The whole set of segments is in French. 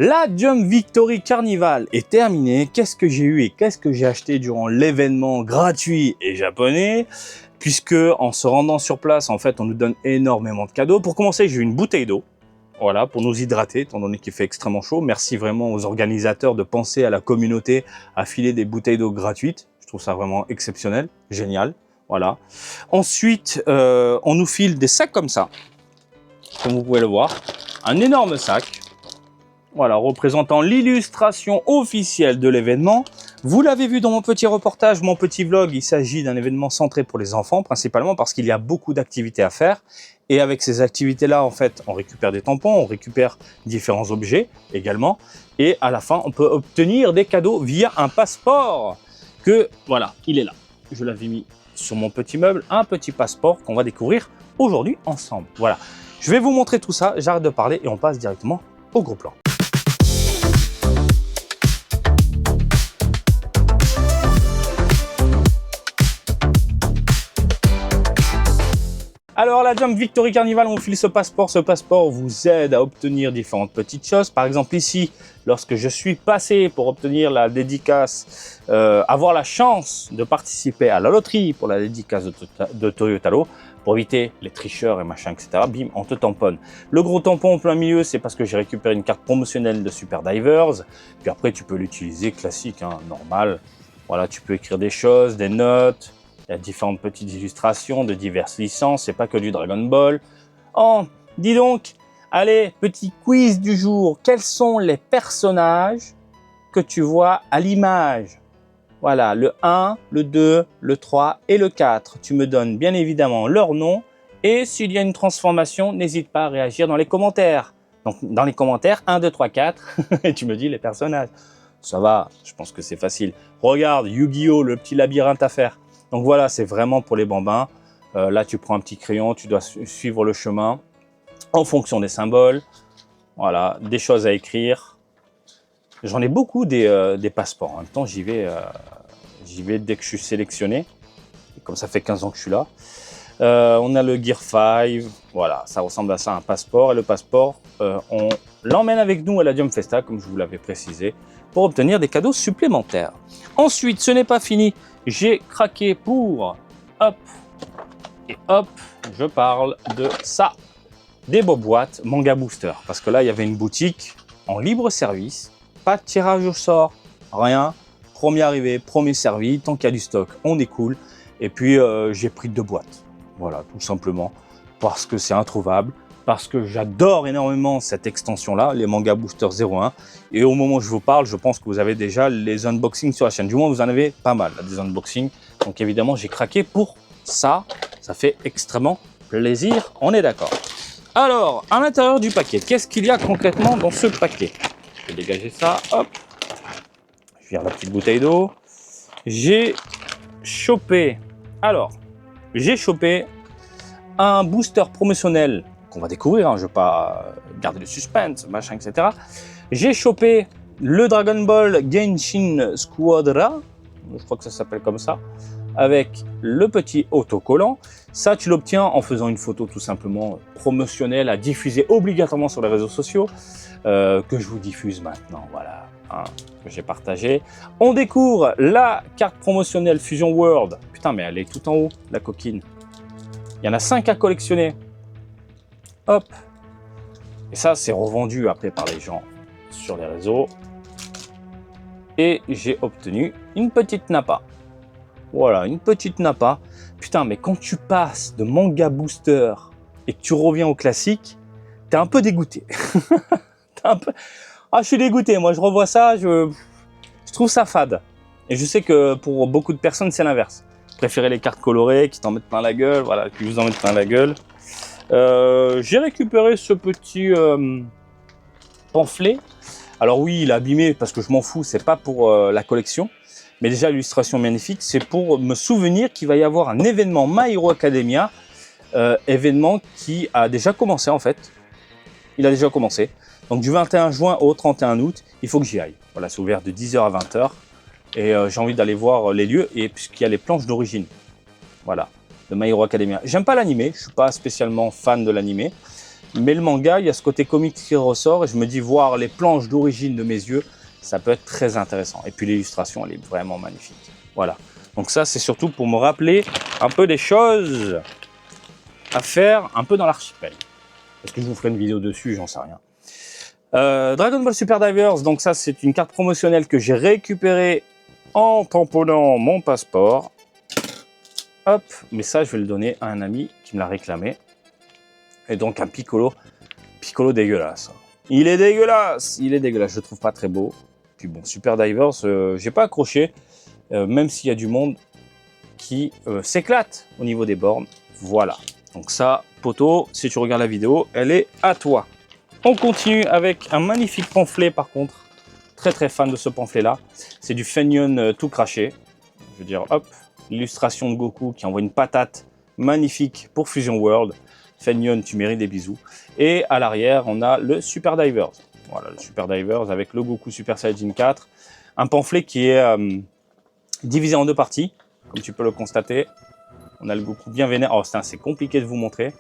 La Jump Victory Carnival est terminée. Qu'est-ce que j'ai eu et qu'est-ce que j'ai acheté durant l'événement gratuit et japonais? Puisque en se rendant sur place, en fait, on nous donne énormément de cadeaux. Pour commencer, j'ai eu une bouteille d'eau. Voilà, pour nous hydrater, étant donné qu'il fait extrêmement chaud. Merci vraiment aux organisateurs de penser à la communauté, à filer des bouteilles d'eau gratuites. Je trouve ça vraiment exceptionnel, génial. Voilà. Ensuite, on nous file des sacs comme ça, comme vous pouvez le voir. Un énorme sac. Voilà, représentant l'illustration officielle de l'événement. Vous l'avez vu dans mon petit reportage, mon petit vlog, il s'agit d'un événement centré pour les enfants, principalement parce qu'il y a beaucoup d'activités à faire. Et avec ces activités-là, en fait, on récupère des tampons, on récupère différents objets également. Et à la fin, on peut obtenir des cadeaux via un passeport. Voilà, il est là. Je l'avais mis sur mon petit meuble, un petit passeport qu'on va découvrir aujourd'hui ensemble. Voilà, je vais vous montrer tout ça, j'arrête de parler et on passe directement au gros plan. Alors, la Jump Victory Carnival, on file ce passeport. Ce passeport vous aide à obtenir différentes petites choses. Par exemple, ici, lorsque je suis passé pour obtenir la dédicace, avoir la chance de participer à la loterie pour la dédicace de Toyotalo, pour éviter les tricheurs et machin, etc. Bim, on te tamponne. Le gros tampon en plein milieu, c'est parce que j'ai récupéré une carte promotionnelle de Super Divers. Puis après, tu peux l'utiliser classique, hein, normal. Voilà, tu peux écrire des choses, des notes. Il y a différentes petites illustrations de diverses licences, c'est pas que du Dragon Ball. Oh, dis donc, allez, petit quiz du jour. Quels sont les personnages que tu vois à l'image? Voilà, le 1, le 2, le 3 et le 4. Tu me donnes bien évidemment leur nom. Et s'il y a une transformation, n'hésite pas à réagir dans les commentaires. Donc, dans les commentaires, 1, 2, 3, 4, et tu me dis les personnages. Ça va, je pense que c'est facile. Regarde, Yu-Gi-Oh, le petit labyrinthe à faire. Donc voilà, c'est vraiment pour les bambins. Là, tu prends un petit crayon, tu dois suivre le chemin en fonction des symboles. Voilà, des choses à écrire. J'en ai beaucoup des passeports. En même temps, j'y vais dès que je suis sélectionné. Et comme ça fait 15 ans que je suis là. On a le Gear 5. Voilà, ça ressemble à ça, un passeport. Et le passeport, on l'emmène avec nous à la Jump Festa, comme je vous l'avais précisé, pour obtenir des cadeaux supplémentaires. Ensuite, ce n'est pas fini. J'ai craqué pour, hop, et hop, je parle de ça, des boîtes Manga Booster. Parce que là, il y avait une boutique en libre service, pas de tirage au sort, rien, premier arrivé, premier servi, tant qu'il y a du stock, on est cool. Et puis, j'ai pris 2 boîtes, voilà, tout simplement, parce que c'est introuvable, parce que j'adore énormément cette extension-là, les Manga Booster 01. Et au moment où je vous parle, je pense que vous avez déjà les unboxings sur la chaîne. Du moins, vous en avez pas mal, là, des unboxings. Donc évidemment, j'ai craqué pour ça. Ça fait extrêmement plaisir, on est d'accord. Alors, à l'intérieur du paquet, qu'est-ce qu'il y a concrètement dans ce paquet? Je vais dégager ça, hop. Je vire la petite bouteille d'eau. J'ai chopé, un booster promotionnel qu'on va découvrir, hein, je ne vais pas garder le suspense, machin, etc. J'ai chopé le Dragon Ball Genshin Squadra, je crois que ça s'appelle comme ça, avec le petit autocollant. Ça, tu l'obtiens en faisant une photo tout simplement promotionnelle à diffuser obligatoirement sur les réseaux sociaux, que je vous diffuse maintenant, voilà, hein, que j'ai partagé. On découvre la carte promotionnelle Fusion World. Putain, mais elle est tout en haut, la coquine. Il y en a 5 à collectionner. Hop. Et ça, c'est revendu après par les gens sur les réseaux. Et j'ai obtenu une petite nappa. Voilà, une petite nappa. Putain, mais quand tu passes de Manga Booster et que tu reviens au classique, t'es un peu dégoûté. Ah, je suis dégoûté. Moi, je revois ça, je trouve ça fade. Et je sais que pour beaucoup de personnes, c'est l'inverse. Préférez les cartes colorées qui t'en mettent plein la gueule, voilà, qui vous en mettent plein la gueule. J'ai récupéré ce petit pamphlet. Alors oui, il est abîmé parce que je m'en fous, c'est pas pour la collection. Mais déjà, l'illustration magnifique, c'est pour me souvenir qu'il va y avoir un événement My Hero Academia. Événement qui a déjà commencé en fait. Il a déjà commencé. Donc du 21 juin au 31 août, il faut que j'y aille. Voilà, c'est ouvert de 10h à 20h. Et j'ai envie d'aller voir les lieux, et puisqu'il y a les planches d'origine. Voilà, de My Hero Academia. J'aime pas l'animé, je suis pas spécialement fan de l'animé. Mais le manga, il y a ce côté comique qui ressort et je me dis voir les planches d'origine de mes yeux, ça peut être très intéressant. Et puis l'illustration, elle est vraiment magnifique. Voilà. Donc ça, c'est surtout pour me rappeler un peu des choses à faire un peu dans l'archipel. Est-ce que je vous ferai une vidéo dessus? J'en sais rien. Dragon Ball Super Divers, donc ça, c'est une carte promotionnelle que j'ai récupérée en tamponnant mon passeport. Hop, mais ça, je vais le donner à un ami qui me l'a réclamé. Et donc un Piccolo dégueulasse. Il est dégueulasse, je le trouve pas très beau. Puis bon, Super Divers, j'ai pas accroché, même s'il y a du monde qui s'éclate au niveau des bornes. Voilà. Donc ça, poto, si tu regardes la vidéo, elle est à toi. On continue avec un magnifique pamphlet par contre. Très très fan de ce pamphlet là. C'est du Fenyon tout craché. Je veux dire, hop, l'illustration de Goku qui envoie une patate magnifique pour Fusion World. Fenyon, tu mérites des bisous. Et à l'arrière, on a le Super Divers. Voilà, le Super Divers avec le Goku Super Saiyajin 4. Un pamphlet qui est divisé en deux parties, comme tu peux le constater. On a le Goku bien vénère. Oh, c'est compliqué de vous montrer.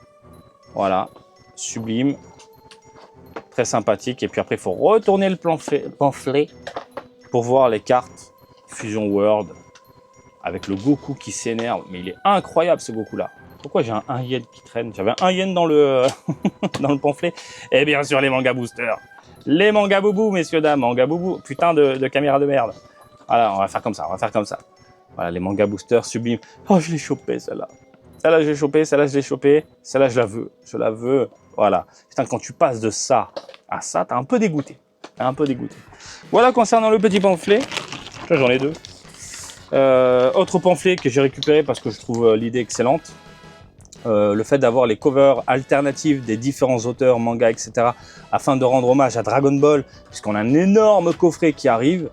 Voilà, sublime. Très sympathique. Et puis après, il faut retourner le pamphlet pour voir les cartes Fusion World avec le Goku qui s'énerve. Mais il est incroyable ce Goku là. Pourquoi j'ai un yen qui traîne? J'avais un yen dans le, dans le pamphlet. Et bien sûr, les manga boosters. Les manga boubou, messieurs, dames. Manga boubou. Putain de caméra de merde. Voilà, on va faire comme ça. Voilà, les manga boosters sublimes. Oh, je l'ai chopé, celle-là. Celle-là, je l'ai chopé. Celle-là, je l'ai chopé. Celle-là, je la veux. Je la veux. Voilà. Putain, quand tu passes de ça à ça, t'es un peu dégoûté. Voilà, concernant le petit pamphlet. J'en ai deux. Autre pamphlet que j'ai récupéré parce que je trouve l'idée excellente. Le fait d'avoir les covers alternatives des différents auteurs, manga, etc. afin de rendre hommage à Dragon Ball, puisqu'on a un énorme coffret qui arrive.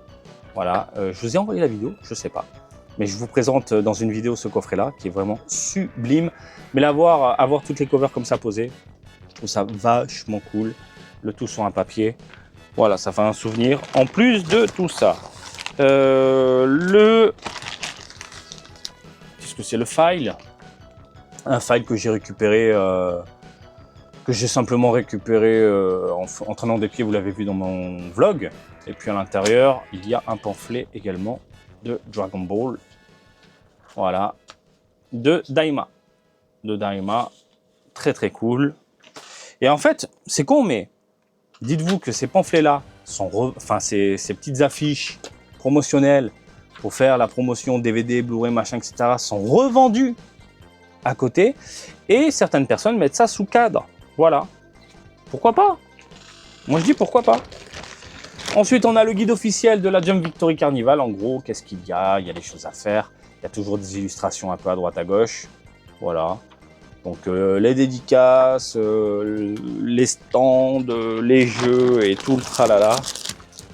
Voilà, je vous ai envoyé la vidéo, je sais pas. Mais je vous présente dans une vidéo ce coffret-là, qui est vraiment sublime. Mais avoir toutes les covers comme ça posées, je trouve ça vachement cool. Le tout sur un papier. Voilà, ça fait un souvenir. En plus de tout ça, qu'est-ce que c'est, le file? Un file que j'ai récupéré, que j'ai simplement récupéré en traînant des pieds, vous l'avez vu dans mon vlog. Et puis à l'intérieur, il y a un pamphlet également de Dragon Ball. Voilà, de Daima. Très très cool. Et en fait, c'est con, mais dites-vous que ces pamphlets-là, ces petites affiches promotionnelles pour faire la promotion DVD, Blu-ray, machin, etc., sont revendus à côté, et certaines personnes mettent ça sous cadre. Voilà. Pourquoi pas? Moi je dis pourquoi pas. Ensuite, on a le guide officiel de la Jump Victory Carnival. En gros, qu'est-ce qu'il y a? Il y a des choses à faire. Il y a toujours des illustrations un peu à droite à gauche. Voilà. Donc les dédicaces, les stands, les jeux et tout le tralala.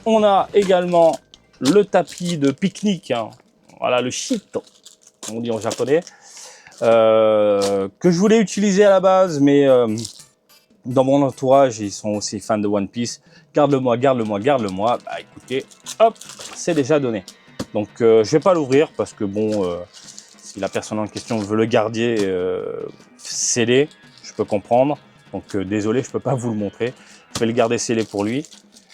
On a également le tapis de pique-nique. Hein. Voilà, le shit, on dit en japonais. Que je voulais utiliser à la base, mais dans mon entourage, ils sont aussi fans de One Piece. Garde-le-moi. Bah écoutez, hop, c'est déjà donné. Donc je vais pas l'ouvrir parce que bon, si la personne en question veut le garder scellé, je peux comprendre. Donc désolé, je peux pas vous le montrer. Je vais le garder scellé pour lui,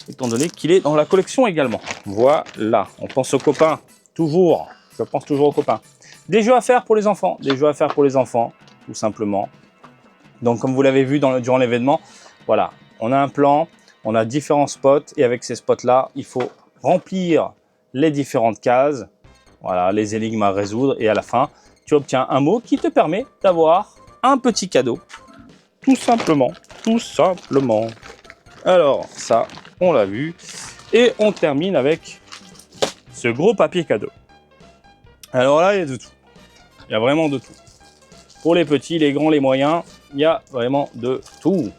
étant donné qu'il est dans la collection également. Voilà, on pense aux copains, toujours. Je pense toujours aux copains. Des jeux à faire pour les enfants, tout simplement. Donc, comme vous l'avez vu durant l'événement, voilà, on a un plan, on a différents spots, et avec ces spots-là, il faut remplir les différentes cases, voilà, les énigmes à résoudre, et à la fin, tu obtiens un mot qui te permet d'avoir un petit cadeau, tout simplement. Alors, ça, on l'a vu, et on termine avec ce gros papier cadeau. Alors là, il y a de tout. Il y a vraiment de tout. Pour les petits, les grands, les moyens, il y a vraiment de tout.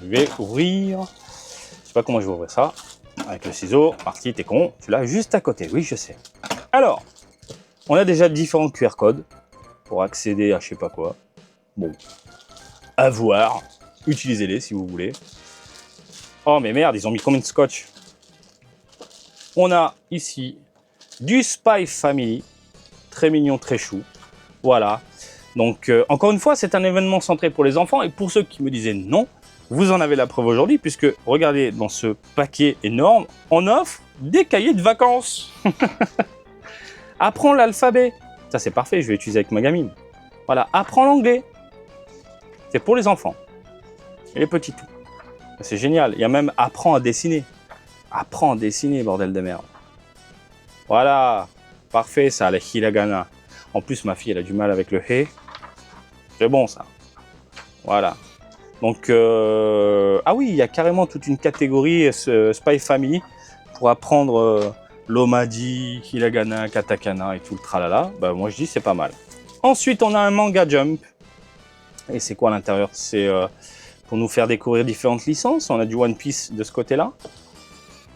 Je vais ouvrir. Je sais pas comment je vais ouvrir ça. Avec le ciseau. Marty, t'es con. Tu l'as juste à côté. Oui, je sais. Alors, on a déjà différents QR codes pour accéder à je sais pas quoi. Bon, à voir. Utilisez-les si vous voulez. Oh, mais merde, ils ont mis combien de scotch? On a ici du Spy Family. Très mignon, très chou. Voilà. Donc, encore une fois, c'est un événement centré pour les enfants. Et pour ceux qui me disaient non, Vous en avez la preuve aujourd'hui, puisque regardez, dans ce paquet énorme, on offre des cahiers de vacances. Apprends l'alphabet. Ça, c'est parfait, je vais utiliser avec ma gamine. Voilà, apprends l'anglais. C'est pour les enfants et les petits tout. C'est génial. Il y a même apprends à dessiner. Apprends à dessiner, bordel de merde. Voilà, parfait ça, les hiragana. En plus, ma fille, elle a du mal avec le he. C'est bon ça. Voilà. Donc, ah oui, il y a carrément toute une catégorie Spy Family pour apprendre l'omadi, hiragana, katakana et tout le tralala. Bah, moi, je dis c'est pas mal. Ensuite, on a un manga jump. Et c'est quoi à l'intérieur? C'est pour nous faire découvrir différentes licences. On a du One Piece de ce côté-là.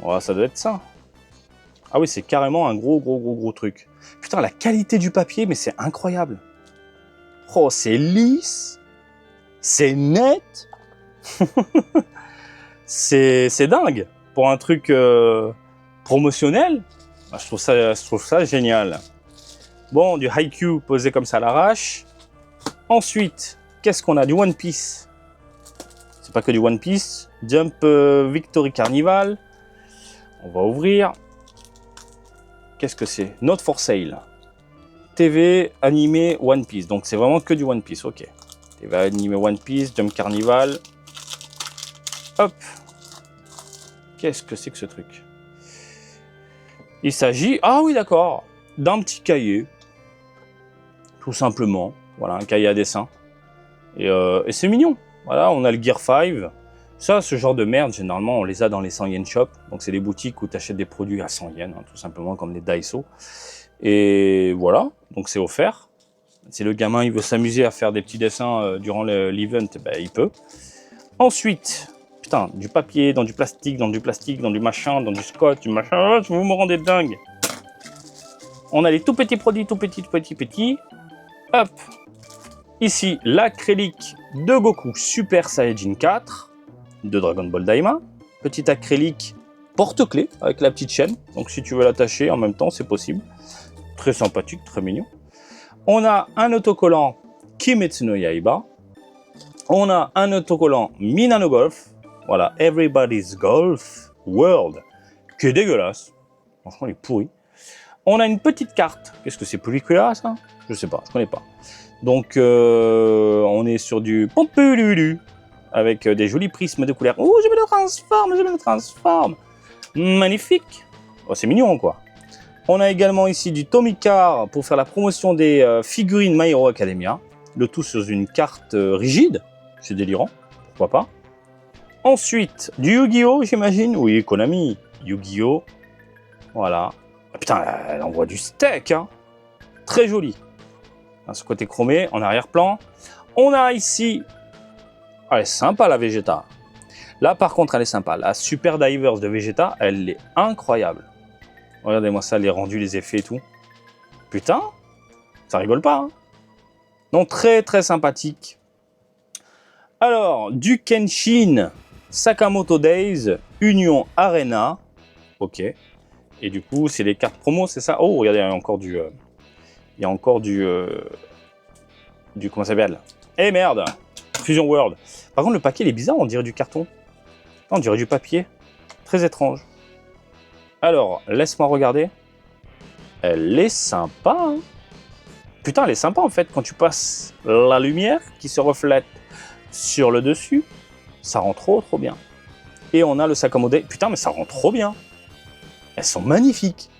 Ouais, ça doit être ça. Ah oui, c'est carrément un gros truc. Putain, la qualité du papier, mais c'est incroyable. Oh, c'est lisse. C'est net. c'est dingue. Pour un truc promotionnel, je trouve ça génial. Bon, du Haikyuu posé comme ça à l'arrache. Ensuite, qu'est-ce qu'on a? Du One Piece. C'est pas que du One Piece. Jump Victory Carnival. On va ouvrir. Qu'est-ce que c'est? Not for sale. TV animé One Piece. Donc c'est vraiment que du One Piece. Ok. TV animé One Piece, Jump Carnival. Hop. Qu'est-ce que c'est que ce truc? Il s'agit, ah oui d'accord, d'un petit cahier. Tout simplement. Voilà, un cahier à dessin. Et c'est mignon. Voilà, on a le Gear 5. Ça, ce genre de merde, généralement, on les a dans les 100 yen shop. Donc, c'est des boutiques où tu achètes des produits à 100 yens, hein, tout simplement, comme les Daiso. Et voilà, donc c'est offert. Si le gamin, il veut s'amuser à faire des petits dessins durant l'event, ben, il peut. Ensuite, putain, du papier, dans du plastique, dans du machin, dans du scotch, du machin. Vous me rendez dingue. On a les tout petits produits, tout petits. Hop. Ici, l'acrylique de Goku Super Saiyajin 4 de Dragon Ball Daima. Petit acrylique porte-clés avec la petite chaîne. Donc si tu veux l'attacher en même temps, c'est possible. Très sympathique, très mignon. On a un autocollant Kimetsu no Yaiba. On a un autocollant Minano Golf. Voilà, Everybody's Golf World. Qui est dégueulasse. Franchement, il est pourri. On a une petite carte. Qu'est-ce que c'est, Pellicula, ça? Je sais pas, je connais pas. Donc, on est sur du Pompululu avec des jolis prismes de couleurs. Oh, je me le transforme. Magnifique. Oh, c'est mignon, quoi. On a également ici du Tomicar pour faire la promotion des figurines My Hero Academia. Le tout sur une carte rigide. C'est délirant. Pourquoi pas. Ensuite, du Yu-Gi-Oh, j'imagine. Oui, Konami. Yu-Gi-Oh. Voilà. Ah, putain, elle envoie du steak, hein. Très joli. Ce côté chromé, en arrière-plan. On a ici... Elle est sympa, la Vegeta. Là, par contre, elle est sympa. La Super Divers de Vegeta, elle est incroyable. Regardez-moi ça, les rendus, les effets et tout. Putain, ça rigole pas, hein. Donc, très sympathique. Alors, du Kenshin Sakamoto Days Union Arena. Ok. Et du coup, c'est les cartes promo, c'est ça? Oh, regardez, il y a encore du... Il y a encore du comment ça s'appelle? Eh merde! Fusion World. Par contre, le paquet, il est bizarre, on dirait du carton. On dirait du papier. Très étrange. Alors, laisse-moi regarder. Elle est sympa, hein. Putain, elle est sympa, en fait. Quand tu passes la lumière qui se reflète sur le dessus, ça rend trop bien. Et on a le Sakamoto. Putain, mais ça rend trop bien. Elles sont magnifiques.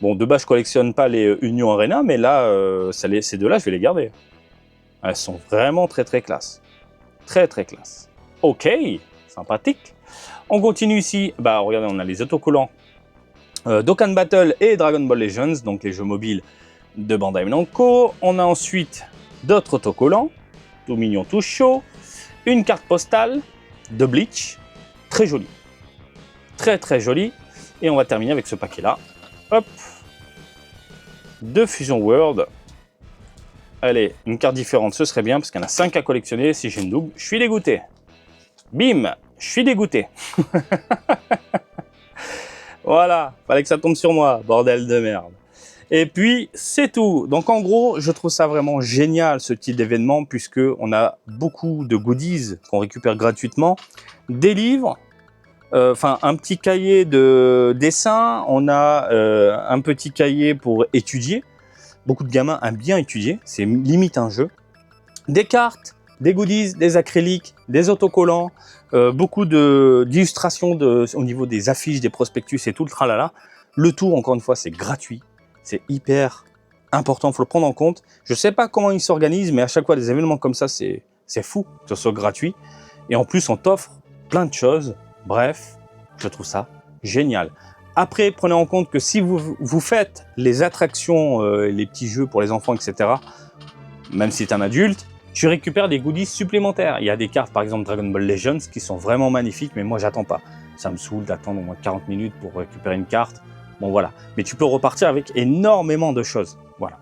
Bon, de base, je collectionne pas les Union Arena, mais là, ces deux-là, je vais les garder. Elles sont vraiment très classe. Très classe. Ok, sympathique. On continue ici. Bah, regardez, on a les autocollants Dokkan Battle et Dragon Ball Legends, donc les jeux mobiles de Bandai Namco. On a ensuite d'autres autocollants, tout mignon, tout chaud. Une carte postale de Bleach, très jolie. Très jolie. Et on va terminer avec ce paquet-là. Hop. De Fusion World. Allez, une carte différente, ce serait bien, parce qu'il y en a 5 à collectionner. Si j'ai une double, je suis dégoûté. Bim, je suis dégoûté. Voilà, fallait que ça tombe sur moi, bordel de merde. Et puis, c'est tout. Donc, en gros, je trouve ça vraiment génial, ce type d'événement, puisque on a beaucoup de goodies qu'on récupère gratuitement. Des livres, enfin, un petit cahier de dessin. On a un petit cahier pour étudier. Beaucoup de gamins aiment bien étudier. C'est limite un jeu. Des cartes, des goodies, des acryliques, des autocollants, beaucoup d'illustrations au niveau des affiches, des prospectus et tout le tralala. Le tout, encore une fois, c'est gratuit. C'est hyper important, il faut le prendre en compte. Je ne sais pas comment ils s'organisent, mais à chaque fois, des événements comme ça, c'est fou que ce soit gratuit. Et en plus, on t'offre plein de choses. Bref, je trouve ça génial. Après, prenez en compte que si vous faites les attractions, les petits jeux pour les enfants, etc., même si tu es un adulte, tu récupères des goodies supplémentaires. Il y a des cartes, par exemple Dragon Ball Legends, qui sont vraiment magnifiques, mais moi, j'attends pas. Ça me saoule d'attendre au moins 40 minutes pour récupérer une carte. Bon, voilà. Mais tu peux repartir avec énormément de choses. Voilà.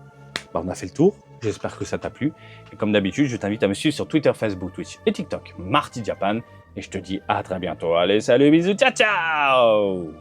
Bah, on a fait le tour. J'espère que ça t'a plu. Et comme d'habitude, je t'invite à me suivre sur Twitter, Facebook, Twitch et TikTok, Marty Japan. Et je te dis à très bientôt. Allez, salut, bisous, ciao, ciao!